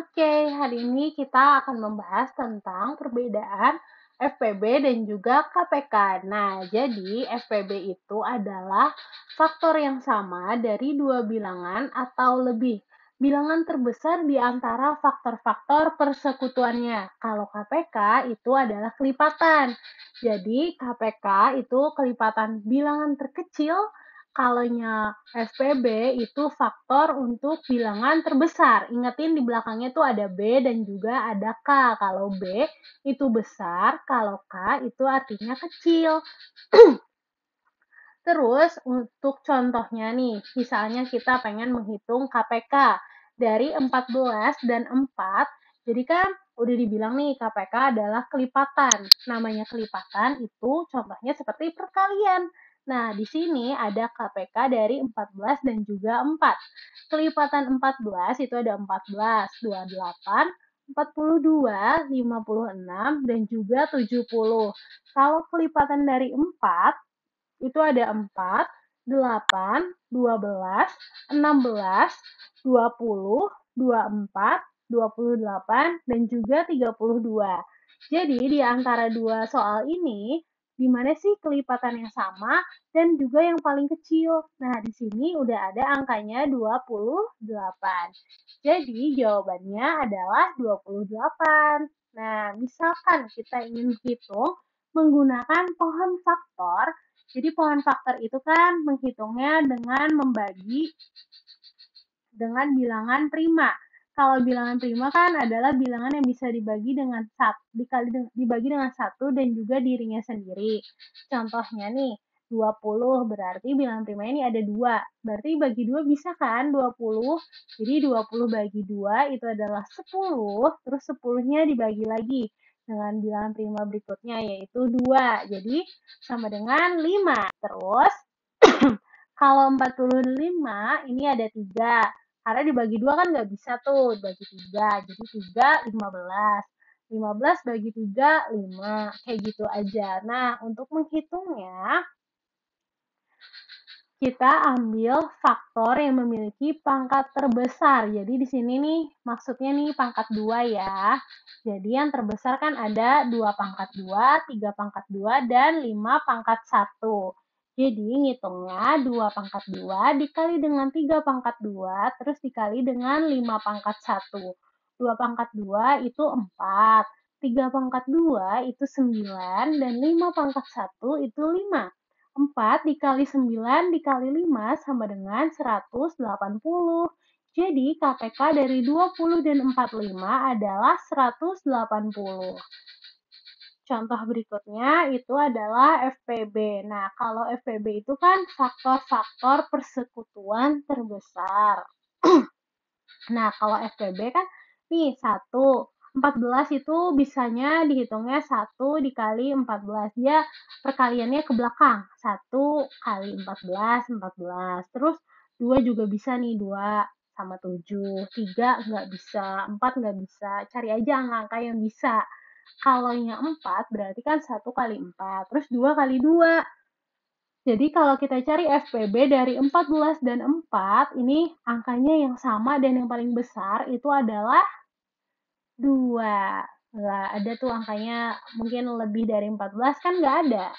Oke, hari ini kita akan membahas tentang perbedaan FPB dan juga KPK. Nah, jadi FPB itu adalah faktor yang sama dari dua bilangan atau lebih. Bilangan terbesar di antara faktor-faktor persekutuannya. Kalau KPK itu adalah kelipatan. Jadi, KPK itu kelipatan bilangan terkecil. Kalaunya FPB itu faktor untuk bilangan terbesar. Ingetin di belakangnya tuh ada B dan juga ada K. Kalau B itu besar, kalau K itu artinya kecil. Terus untuk contohnya nih, misalnya kita pengen menghitung KPK dari 14 dan 4, jadi kan udah dibilang nih KPK adalah kelipatan. Namanya kelipatan itu contohnya seperti perkalian. Nah, di sini ada KPK dari 14 dan juga 4. Kelipatan 14 itu ada 14, 28, 42, 56, dan juga 70. Kalau kelipatan dari 4, itu ada 4, 8, 12, 16, 20, 24, 28, dan juga 32. Jadi di antara dua soal ini, di mana sih kelipatan yang sama dan juga yang paling kecil? Nah, di sini udah ada angkanya 28. Jadi jawabannya adalah 28. Nah, misalkan kita ingin hitung menggunakan pohon faktor, jadi pohon faktor itu kan menghitungnya dengan membagi dengan bilangan prima. Kalau bilangan prima kan adalah bilangan yang bisa dibagi dengan dibagi dengan satu dan juga dirinya sendiri. Contohnya nih, 20 berarti bilangan prima ini ada 2. Berarti bagi 2 bisa kan 20. Jadi 20 bagi 2 itu adalah 10, terus 10-nya dibagi lagi dengan bilangan prima berikutnya yaitu 2. Jadi sama dengan 5. Terus kalau 45 ini ada 3. Karena dibagi 2 kan nggak bisa tuh, dibagi 3. Jadi 3, 15. 15 bagi 3, 5. Kayak gitu aja. Nah, untuk menghitungnya, kita ambil faktor yang memiliki pangkat terbesar. Jadi di sini nih, maksudnya nih pangkat 2 ya. Jadi yang terbesar kan ada 2 pangkat 2, 3 pangkat 2, dan 5 pangkat 1. Jadi ngitungnya 2 pangkat 2 dikali dengan 3 pangkat 2, terus dikali dengan 5 pangkat 1. 2 pangkat 2 itu 4, 3 pangkat 2 itu 9, dan 5 pangkat 1 itu 5. 4 dikali 9 dikali 5 sama dengan 180. Jadi KPK dari 20 dan 45 adalah 180. Contoh berikutnya itu adalah FPB. Nah, kalau FPB itu kan faktor-faktor persekutuan terbesar. Nah, kalau FPB kan nih 1, 14 itu bisanya dihitungnya 1 dikali 14. Dia perkaliannya ke belakang. 1 kali 14, 14. Terus 2 juga bisa nih, 2 sama 7. 3 nggak bisa, 4 nggak bisa. Cari aja angka-angka yang bisa. Kalau yang 4 berarti kan 1 kali 4. Terus 2 kali 2. Jadi kalau kita cari FPB dari 14 dan 4, ini angkanya yang sama dan yang paling besar itu adalah 2. Nggak ada tuh angkanya mungkin lebih dari 14 kan nggak ada.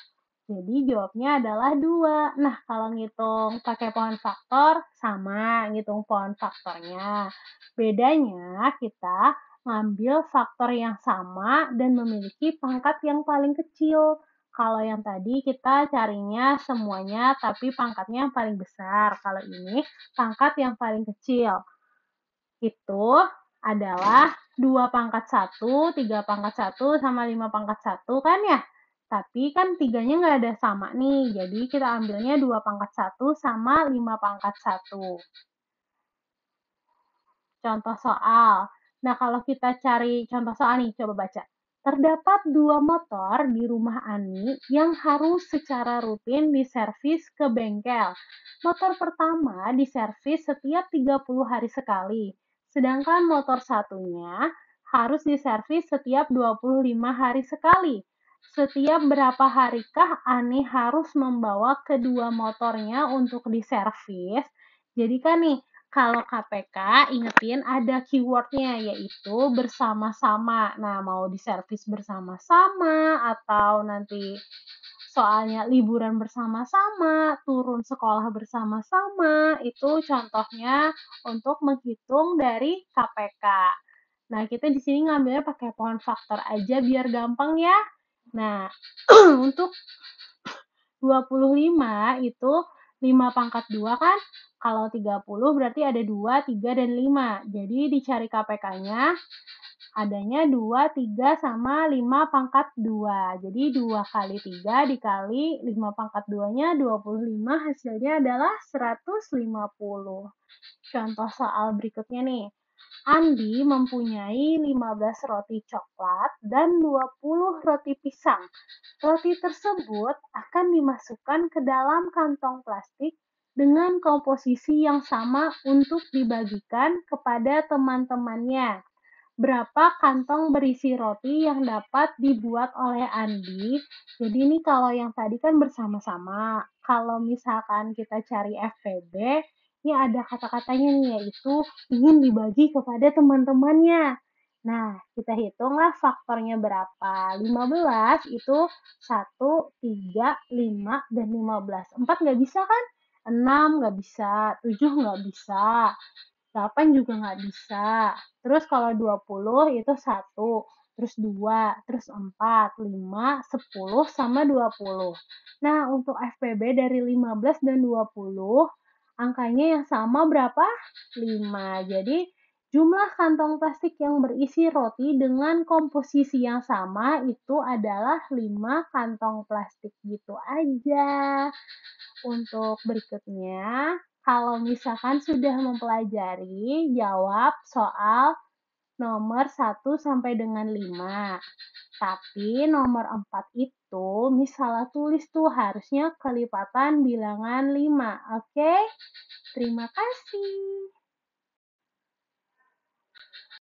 Jadi jawabnya adalah 2. Nah, kalau ngitung pakai pohon faktor, sama ngitung pohon faktornya. Bedanya kita ngambil faktor yang sama dan memiliki pangkat yang paling kecil. Kalau yang tadi kita carinya semuanya tapi pangkatnya yang paling besar. Kalau ini pangkat yang paling kecil. Itu adalah 2 pangkat 1, 3 pangkat 1, sama 5 pangkat 1 kan ya? Tapi kan 3-nya nggak ada sama nih, jadi kita ambilnya 2 pangkat 1 sama 5 pangkat 1. Contoh soal. Nah, kalau kita cari contoh soal nih, coba baca. Terdapat 2 motor di rumah Ani yang harus secara rutin diservis ke bengkel. Motor pertama diservis setiap 30 hari sekali, sedangkan motor satunya harus diservis setiap 25 hari sekali. Setiap berapa harikah Ani harus membawa kedua motornya untuk diservis? Jadi kan nih, Kalau KPK, ingetin ada keywordnya yaitu bersama-sama. Nah, mau diservis bersama-sama atau nanti soalnya liburan bersama-sama, turun sekolah bersama-sama, itu contohnya untuk menghitung dari KPK. Nah, kita di sini ngambilnya pakai pohon faktor aja biar gampang ya. Nah, untuk 25 itu 5 pangkat 2 kan, kalau 30 berarti ada 2, 3, dan 5. Jadi dicari KPK-nya, adanya 2, 3, sama 5 pangkat 2. Jadi 2 kali 3 dikali 5 pangkat 2-nya 25, hasilnya adalah 150. Contoh soal berikutnya nih. Andi mempunyai 15 roti coklat dan 20 roti pisang. Roti tersebut akan dimasukkan ke dalam kantong plastik dengan komposisi yang sama untuk dibagikan kepada teman-temannya. Berapa kantong berisi roti yang dapat dibuat oleh Andi? Jadi ini kalau yang tadi kan bersama-sama. Kalau misalkan kita cari FPB, ini ada kata-katanya nih, yaitu ingin dibagi kepada teman-temannya. Nah, kita hitunglah faktornya berapa. 15 itu 1, 3, 5, dan 15. 4 nggak bisa kan? 6 nggak bisa, 7 nggak bisa, 8 juga nggak bisa. Terus kalau 20 itu 1, terus 2, terus 4, 5, 10, sama 20. Nah, untuk FPB dari 15 dan 20, angkanya yang sama berapa? 5. Jadi, jumlah kantong plastik yang berisi roti dengan komposisi yang sama itu adalah 5 kantong plastik. Gitu aja. Untuk berikutnya, kalau misalkan sudah mempelajari, jawab soal nomor 1 sampai dengan 5. Tapi nomor 4 itu, misalnya tulis tuh harusnya kelipatan bilangan 5. Oke? Terima kasih.